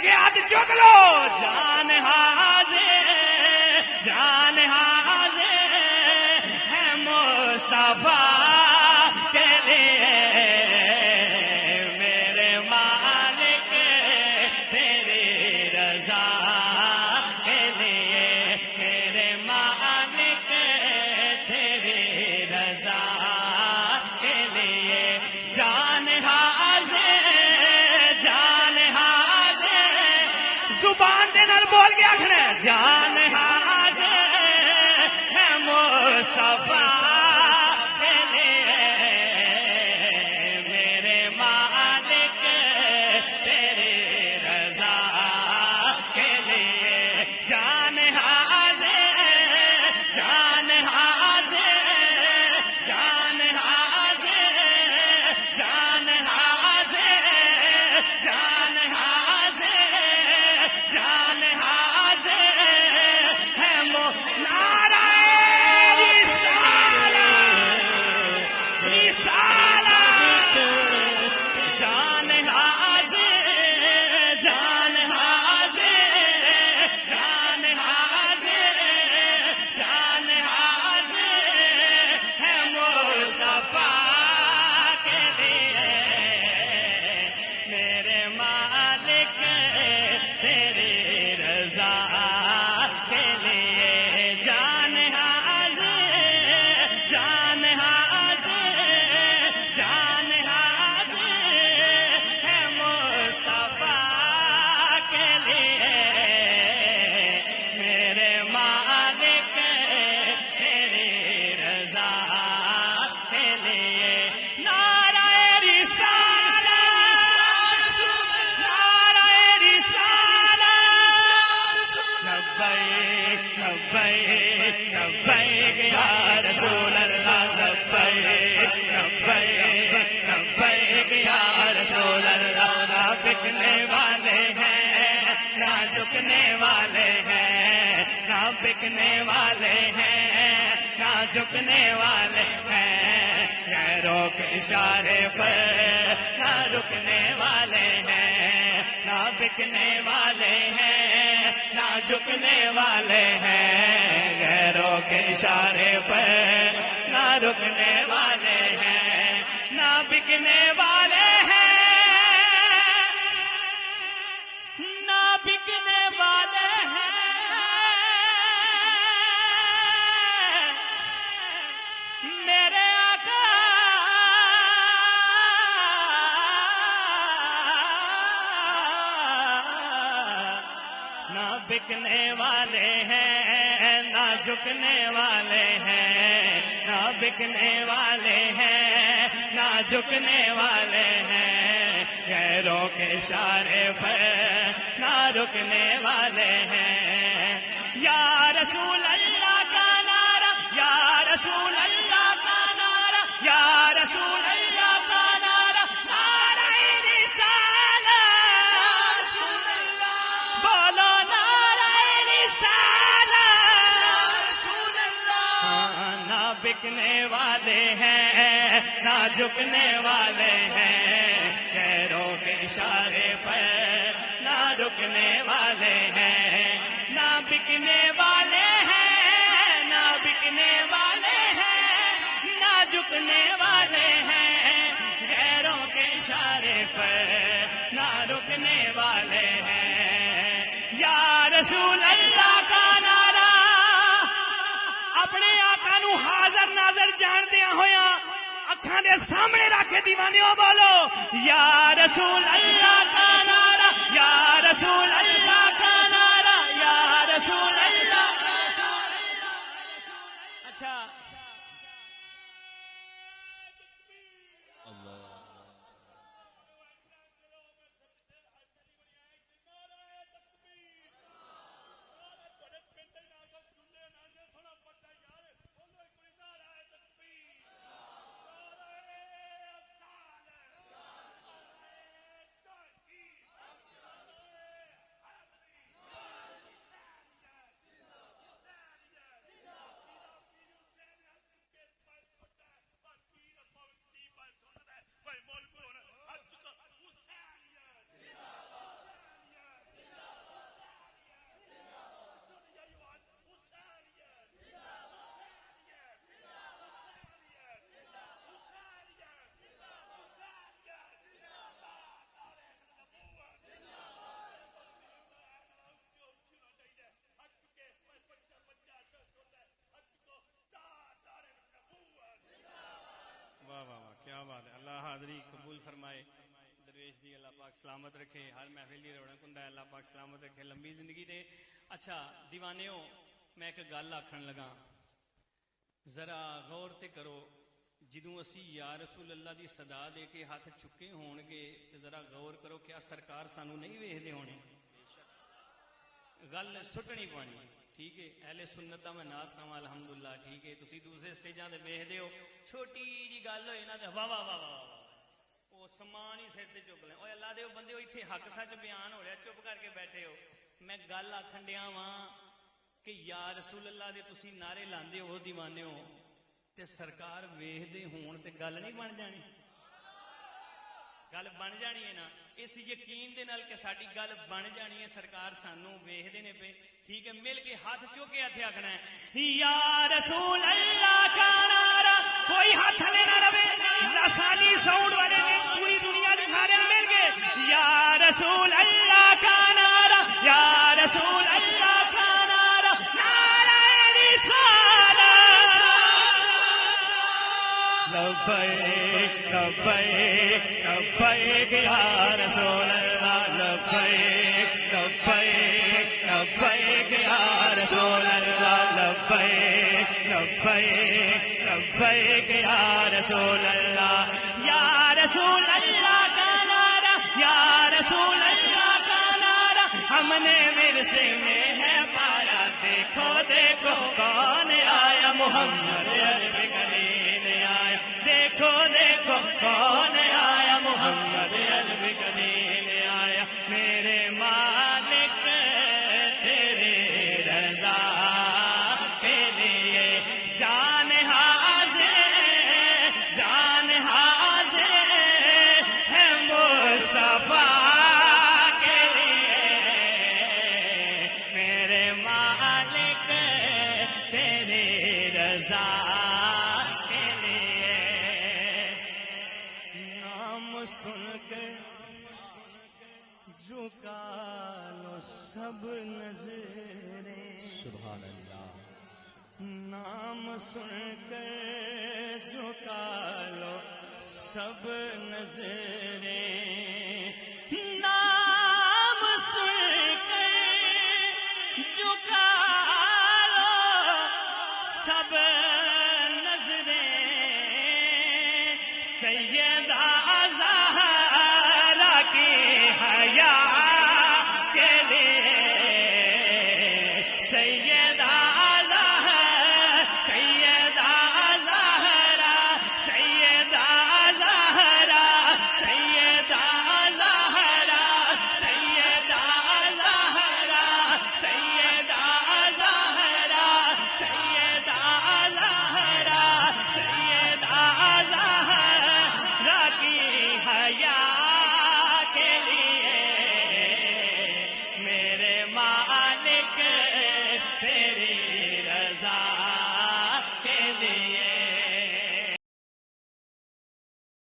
کے ہاتھ چک لو. جان حاضر ہے مصطفیٰ کے لیے میرے مالک تیری رضا کے لیے میرے مالک تیری رضا کے لیے جان حاضر زبان دے نال بول کے آخنا جان حاضر ہے مصطفیٰ کے لیے میرے مالک تیری رضا کے لیے جان حاضر جان حاضر جان حاضر جان حاضر جان حاضر جان حاضر ہے نعرہ رسالت جان حاضر جان حاضر جان حاضر جان حاضر ہے مصطفیٰ کے لیے میرے مالک تیری رضا کے لیے جان حاضر جان حاضر جان حاضر ہے مصطفیٰ کے لیے میرے مالک تیری رضا کے لیے نعرہ رسالت نعرہ رسالت لبیک لبیک لبیک یا رسول اللہ لبیک لبیک لبیک یا رسول اللہ نہ بکنے والے ہیں نہ جھکنے والے ہیں نہ بکنے والے ہیں نہ جھکنے والے ہیں غیروں کے اشارے پر نہ رکنے والے ہیں نہ بکنے والے ہیں نہ جھکنے والے ہیں غیروں کے اشارے پر نہ رکنے والے ہیں نہ بکنے والے ہیں نہ بکنے والے ہیں میرے آقا نہ بکنے والے ہیں نہ جھکنے والے ہیں نہ بکنے والے ہیں نہ جھکنے والے ہیں غیروں کے اشارے پر نہ رکنے والے ہیں یا رسول اللہ کا نعرہ یا رسول اللہ کا نعرہ یا رسول اللہ کا نعرہ نعرہ رسالت یا رسول اللہ بولو نعرہ رسالت یا رسول اللہ نہ بکنے والے ہیں نہ جھکنے والے ہیں غیروں کے اشارے پر نہ رکنے والے ہیں نہ بکنے والے ہیں نہ بکنے والے ہیں نہ جھکنے والے ہیں غیروں کے اشارے پر نہ رکنے والے ہیں یا رسول اللہ کا نعرہ اپنے آقا نو حاضر ناظر جاندیاں ہویا اکھاں دے سامنے رکھ کے دیوانیوں بولو یا رسول اللہ کا نعرہ یا رسول اللہ کا نعرہ یا رسول اللہ کا نعرہ اچھا حاضری قبول فرمائے. درویش دی اللہ پاک سلامت رکھے, ہر محفل دی رونق ہوندا ہے, اللہ پاک سلامت رکھے, لمبی زندگی دے. اچھا دیوانیو, میں ایک گل آکھن لگا, ذرا غور تے کرو. جدوں اسی یا رسول اللہ دی صدا دے کے ہاتھ چکے ہون گے تے ذرا غور کرو, کیا سرکار سانو نہیں ویکھدے ہونے؟ گل سٹنی پانی. ٹھیک ہے, اہل سنت دا میں نعت کہاں الحمدللہ. ٹھیک ہے, تسی دوسرے سٹیجاں تے ویکھدے ہو, چھوٹی جی گل ہوئے نا تے واہ واہ واہ واہ, وہ سمان ہی سر تے چک لیں. اوے اللہ دے بندے, ایتھے حق سچ بیان ہو رہا, چپ کر کے بیٹھے ہو. میں گل آکھن ڈیا واں کہ یا رسول اللہ دے تسی نعرے لاندے ہو دیوانے ہو, تے سرکار ویکھدے ہون تے گل نہیں بن جانی؟ گل بن جانی ہے نا. اس یقین دے نال کہ ساڈی گل بن جانی ہے, سرکار سانو ویکھدے نے پے. ٹھیک ہے, مل کے ہاتھ چوک کے ہاتھ آکھنا ہے یا رسول اللہ کا نعرہ. کوئی ہاتھ لے نہ رہے, رسانی ساؤنڈ والے نے پوری دنیا دکھا رہے مل کے یا رسول اللہ کا نعرہ, یا رسول اللہ کا نعرہ, نعرہ رسالت. لبیک لبیک لبیک یا رسول اللہ, لبیک لبیک لبیک یا رسول اللہ, لبیک لبیک لبیک یا رسول اللہ. یا رسول اللہ کا نعرہ, یا رسول اللہ کا نعرہ, ہم نے ورثے میں ہے پایا. دیکھو دیکھو کون آیا, محمد عربی کلیم آیا. دیکھو دیکھو کون آیا, محمد عربی کلیم آیا. میرے مالک تیرے رضا کے لیے جان حاضر, جان حاضر ہے مصطفیٰ کے لیے. میرے مالک تیرے رضا کے لیے. نام سن کے جھکا لو سب نظریں, سبحان اللہ. نام سن کر جھکا لو سب نظریں, نام سن کر جھکا لو سب نظریں. سیدہ